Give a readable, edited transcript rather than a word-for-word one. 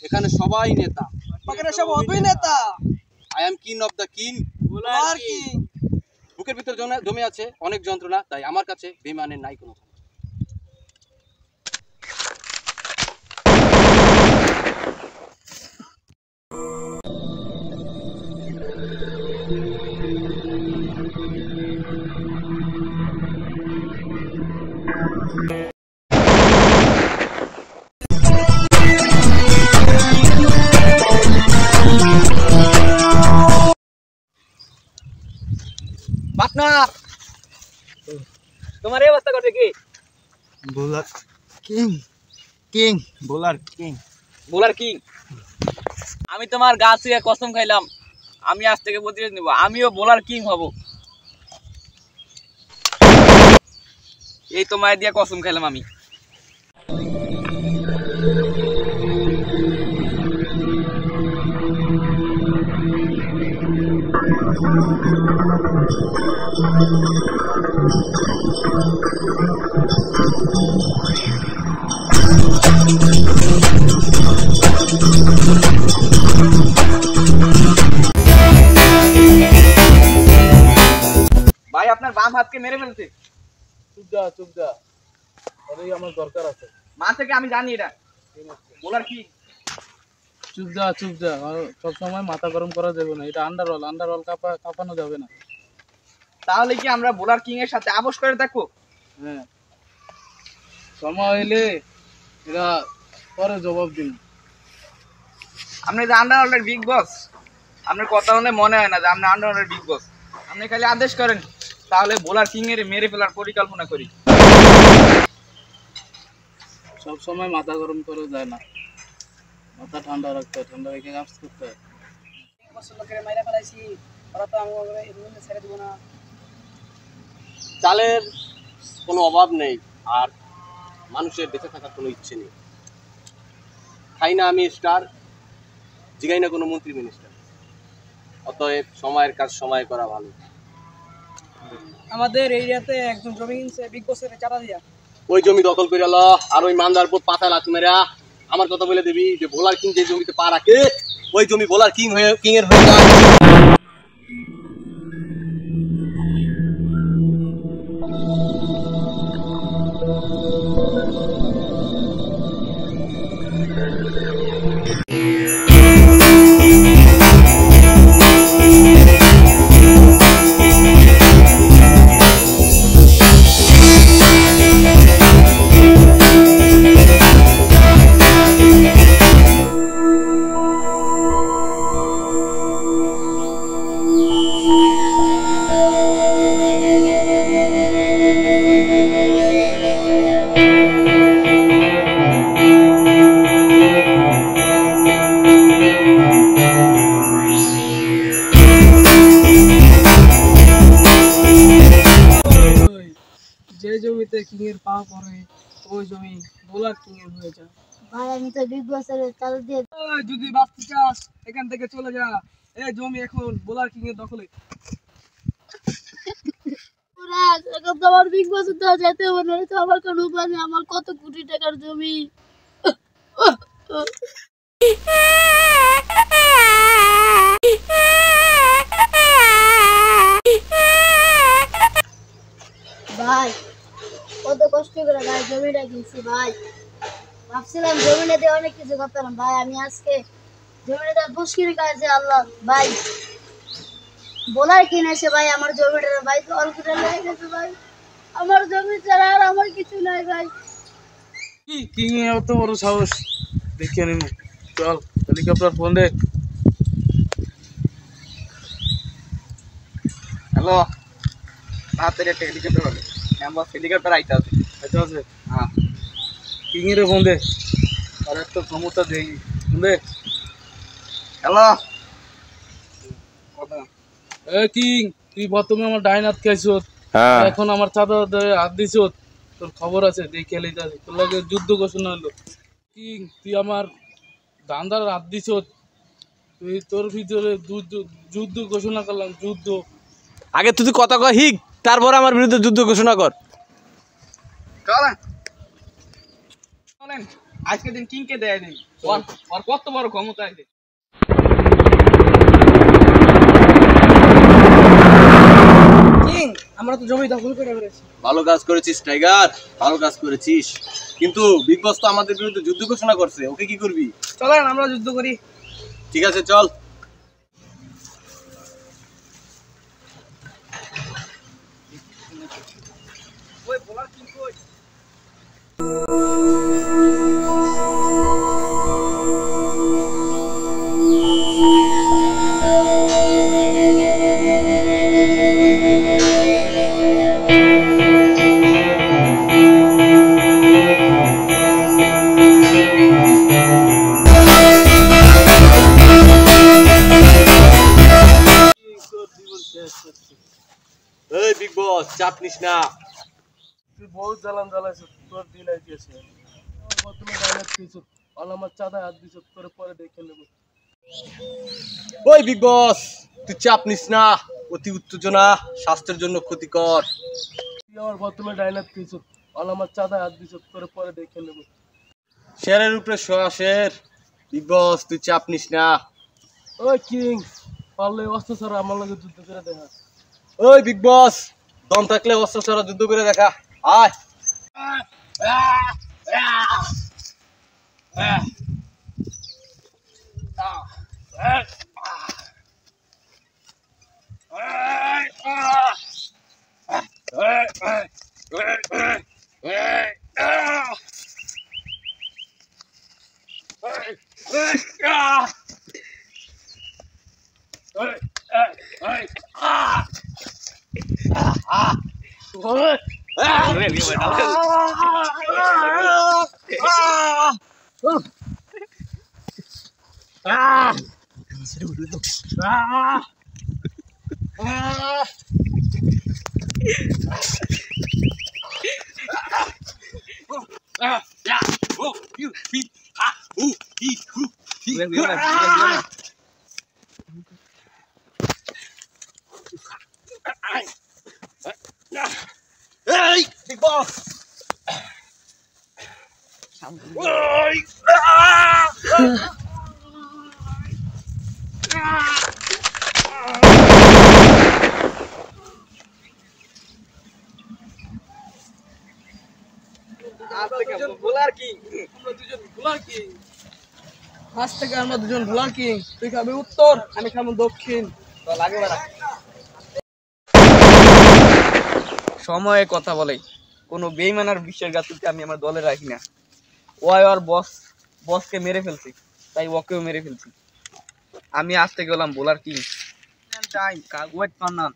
এখানে সবাই নেতা, সব অভিনেতা। I am king of the king. বুকের ভিতর জমে আছে অনেক যন্ত্রণা, তাই আমার কাছে বেমানের নাই কোনো। পার্টনার, তোমার এই অবস্থা করবে কি? Bowler king, king bowler king, bowler king. আমি তোমার গা ছুঁয়ে কসম খাইলাম, আমি আজ থেকে প্রতিশোধ নিব, আমিও বোলার কিং হব। এই তোমায় দিয়ে কসম খাইলাম আমি। ভাই আপনার বাম হাতকে মেরে ফেলছে। চুপ যা, ওরই আমার দরকার আছে। মা থেকে আমি জানি এটা বোলার কি। চুপ যা, সব সময় মাথা গরম করা যাবে না, এটা আন্ডারওয়াল কাঁপানো যাবে না। তাহলে কি আমরা বোলার কিং এর সাথে আপোষ করে থাকবো? হ্যাঁ, সময় হইলে এরা পরে জবাব দিন। আপনি যে আন্ডারওয়ার্ল্ডের বিগ বস, আপনার কথা হলে মনে হয় না যে আপনি আন্ডারওয়ার্ল্ডের বিগ বস। আপনি খালি আদেশ করেন, তাহলে বোলার কিং এর মেরে ফেলার পরিকল্পনা করি। সব সময় মাথা গরম করা যায় না, মাথা ঠান্ডা রাখতে হয়, ঠান্ডা রেখে কাজ করতে হয়। চালের কোনো অভাব নেই, আর মানুষের বেঁচে থাকার কোনো ইচ্ছে নেই। খাই না আমি স্টার, জিগাই না কোনো মন্ত্রী মিনিস্টার। অতএব সময়ের কাজ সময় করা ভালো। আমাদের এরিয়াতে একজন জমি কিনছে বিগ বসের চাঁদা দিয়া। ওই জমি দখল করে ল, আর ওই মান্দার পর পাতা লাথি মেরা আমার কথা বলে দিবি যে বোলার কিং যে জমিতে পা রাখে ওই জমি বোলার কিং এর হয়ে যায়। যে জমিতে কিং এর পা পড়ে ওই জমি বোলার কিং এর হয়ে যায়। ভাই আমি তো বিগ বসের চাল দিয়ে যদি বাঁচতে চাস এখান থেকে চলে যা, এই জমি এখন বোলার কিং এর দখলে। পুরা এখন তো আমার বিগ বসের তো যেতে মনে হচ্ছে আমার কোনো উপায় নেই, আমার কত কোটি টাকার জমি। ভাই কত কষ্ট করে ভাই জমিটা কিনছি ভাই, ভাবছিলাম জমিটা দিয়ে অনেক কিছু করতাম ভাই, আমি আজকে জমিটা বুঝ কিনে খাইছে আল্লাহ ভাই। বোলার কিনেছে ভাই আমার জমিটা ভাই, তো অল্প লেগে গেছে ভাই, আমার জমি ছাড়া আর আমার কিছু নাই ভাই। কি কিং এ এত বড় সাহস, দেখে নিন। চল হেলিকপ্টার ফোন দে। হ্যালো, তাড়াতাড়ি একটা হেলিকপ্টার হবে। বস হেলিকপ্টার আইতে আছে। হ্যাঁ, কিং এর ফোন দে, আর একটা ক্ষমতা দেই। ফোন দে। হ্যালো, এ কিং, তুই প্রথমে আমার ডাইন হাত খাইছ, এখন আমার চাঁদা হাত দিছ, তোর খবর আছে, দেখে লিতে আছে। তোর লাগে যুদ্ধ ঘোষণা হলো। কিং, তুই আমার দান্দার হাত দিছ, তুই তোর ভিতরে যুদ্ধ ঘোষণা করলাম, যুদ্ধ। আগে তুই কথা কয় হিক, তারপর আমার বিরুদ্ধে যুদ্ধ ঘোষণা কর। চলেন চলেন আজকে দিন কিংকে দেয় দিন ওর কত বড় ক্ষমতা আছে। কিং আমরা তো জমি দখল করে ফেলেছি। ভালো কাজ করেছিস টাইগার, ভালো কাজ করেছিস, কিন্তু বিগ বস তো আমাদের বিরুদ্ধে যুদ্ধ ঘোষণা করছে, ওকে কি করবি? চলেন আমরা যুদ্ধ করি। ঠিক আছে চল। ওই বলার কিং কই? এই বিগ বস চাপ নিস না। তুই বহুত জ্বালান জ্বালাইছ, তোর দিন আইতেছে। প্রথমে ডাইনাত খেয়েছ, আমার চাঁদায় হাত দিছ, তোর পরে দেখে নেবো। ওই বিগ বস তুই চাপ নিস না, অতি উত্তেজনা স্বাস্থ্যের জন্য ক্ষতিকর। তুই আমার প্রথমে ডাইনাত খেয়েছ, আমার চাঁদায় হাত দিছ, তোর পরে দেখে নেবো। শেরের উপরে সোয়া শের। বিগ বস তুই চাপ নিস না। ওই কিং, পারলে অস্ত্র ছাড়া আমার লগে যুদ্ধ করে দেখা। ওই বিগ বস দম থাকলে অস্ত্র ছাড়া যুদ্ধ করে দেখা, আয়। Hey, big boss. ভোলার কিং, আমরা দুজন ভোলার কিং। আজ থেকে আমরা দুজন ভোলার কিং। তুই খাবি উত্তর, আমি খাবো দক্ষিণ। তো লাগে বেড়া। সময়ে কথা বলে, কোনো বেইমানার বিশ্বের গাছকে আমি আমার দলে রাখি না। ওই আর বসকে মেরে ফেলছি, তাই ওকেও মেরে ফেলছি। আমি আজ থেকে হলাম ভোলার king. Time wait for naan.